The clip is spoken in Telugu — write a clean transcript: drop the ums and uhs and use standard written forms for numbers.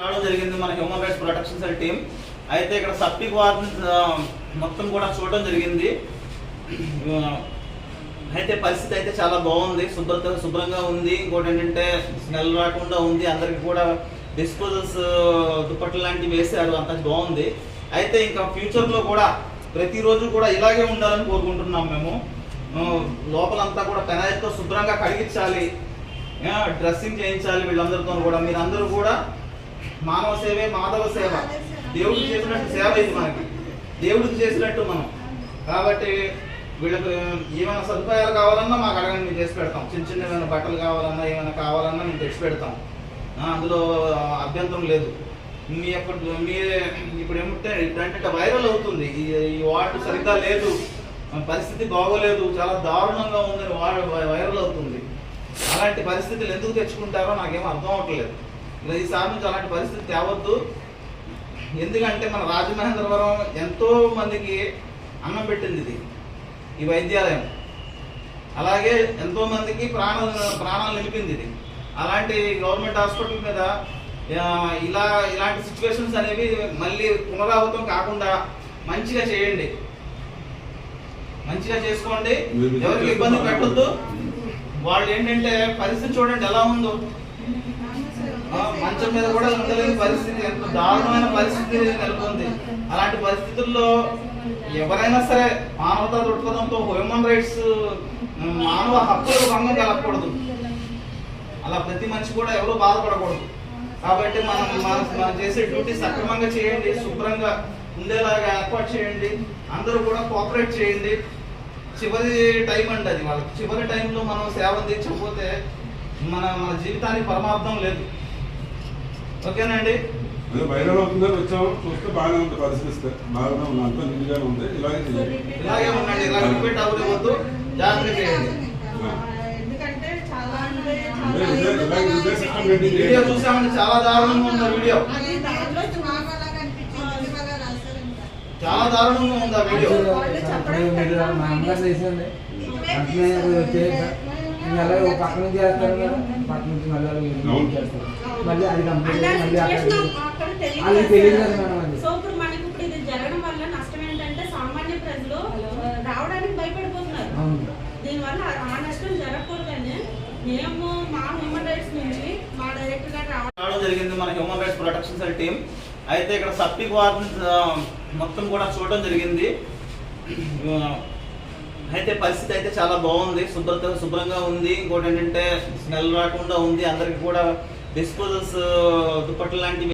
రావడం జరిగింది మన human rights protection cell team. అయితే ఇక్కడ సప్టిక్ వార్డ్ మొత్తం కూడా చూడడం జరిగింది. అయితే పరిస్థితి అయితే చాలా బాగుంది, శుభ్రంగా ఉంది. ఇంకోటి ఏంటంటే స్మెల్ రాకుండా ఉంది. అందరికి కూడా డిస్పోజల్స్ దుప్పట్లు లాంటివి వేశారు, అంత బాగుంది. అయితే ఇంకా ఫ్యూచర్లో కూడా ప్రతిరోజు కూడా ఇలాగే ఉండాలని కోరుకుంటున్నాం మేము. లోపలంతా కూడా పెనాయిల్తో శుభ్రంగా కడిగించాలి, డ్రెస్సింగ్ చేయించాలి వీళ్ళందరితో కూడా. మీరందరూ కూడా మానవ సేవే మాధవ సేవ, దేవుడికి చేసినట్టు సేవ ఇది, మనకి దేవుడికి చేసినట్టు మనం. కాబట్టి వీళ్ళకి ఏమైనా సదుపాయాలు కావాలన్నా మాకు అడగండి, మేము చేసి పెడతాం. చిన్న చిన్న ఏమైనా బట్టలు కావాలన్నా ఏమైనా కావాలన్నా మేము తెచ్చి పెడతాం, అందులో అభ్యంతరం లేదు. ఇప్పుడు ఏమిటంటే వైరల్ అవుతుంది, ఈ వార్డు సరిగ్గా లేదు, పరిస్థితి బాగోలేదు, చాలా దారుణంగా ఉందని వైరల్ అవుతుంది. అలాంటి పరిస్థితులు ఎందుకు తెచ్చుకుంటారో నాకేమో అర్థం అవ్వట్లేదు. ఈసారి నుంచి అలాంటి పరిస్థితి తేవద్దు. ఎందుకంటే మన రాజమహేంద్రవరం ఎంతో మందికి అన్నం పెట్టింది ఈ వైద్యాలయం, అలాగే ఎంతో మందికి ప్రాణాలు నిలిపింది ఇది. అలాంటి గవర్నమెంట్ హాస్పిటల్ మీద ఇలాంటి సిచ్యువేషన్స్ అనేవి మళ్ళీ పునరావృతం కాకుండా మంచిగా చేయండి, మంచిగా చేసుకోండి, ఎవరికి ఇబ్బంది పెట్టద్దు. వాళ్ళు ఏంటంటే పరిస్థితి చూడండి ఎలా ఉందో, మంచం మీద కూడా ఉండలేని పరిస్థితి, ఎంత దారుణమైన పరిస్థితి నెలకొంది. అలాంటి పరిస్థితుల్లో ఎవరైనా సరే మానవతా దృక్పథంతో హ్యూమన్ రైట్స్, మానవ హక్కులకు భంగం కలగకూడదు. అలా ప్రతి మనిషి కూడా ఎవరు బాధపడకూడదు. కాబట్టి మనం చేసే డ్యూటీ సక్రమంగా చేయండి, శుభ్రంగా ఉండేలాగా ఏర్పాటు చేయండి, అందరూ కూడా కోఆపరేట్ చేయండి. చివరి టైం అండి అది, వాళ్ళకి చివరి టైంలో మనం సేవ అందించకపోతే మన జీవితానికి పరమార్థం లేదు. ఓకేనండి, వైరల్ అవుతుందని వచ్చాము, చూస్తే బాగానే ఉంది, పరిస్థితి బాగానే ఉంది, అంతా నీట్గానే ఉంది. ఇలాగే ఉండండి, ఇలా రిపీట్ అవ్వవద్దు, జాగ్రత్త చేయండి. వీడియో చూసామండి, చాలా దారుణంగా ఉంది వీడియో, చాలా దారుణంగా ఉంది ఆ వీడియో. పక్క నుంచి చేస్తారు కదా, పక్క నుంచి మళ్ళీ అది కంప్లీట్ అది తెలియదు కదా మేడం. అది సో ఇప్పుడు మనకి ఇప్పుడు ఇది జరగడం వల్ల నష్టం ఏంటంటే సామాన్య ప్రజలు రావడానికి భయపడిపోతున్నారు. దీనివల్ల ఆ నష్టం జరగకూడదని మేము మా హ్యూమన్ రైట్స్ నుంచి మా డైరెక్టర్ గారు రావడం జరిగింది మన human rights protection cell team. అయితే ఇక్కడ సప్టిక్ వార్డ్ మొత్తం కూడా చూడడం జరిగింది. అయితే పరిస్థితి అయితే చాలా బాగుంది, శుభ్రంగా ఉంది. ఇంకోటి ఏంటంటే స్మెల్ రాకుండా ఉంది. అందరికి కూడా డిస్పోజల్స్ దుప్పట్లు లాంటివి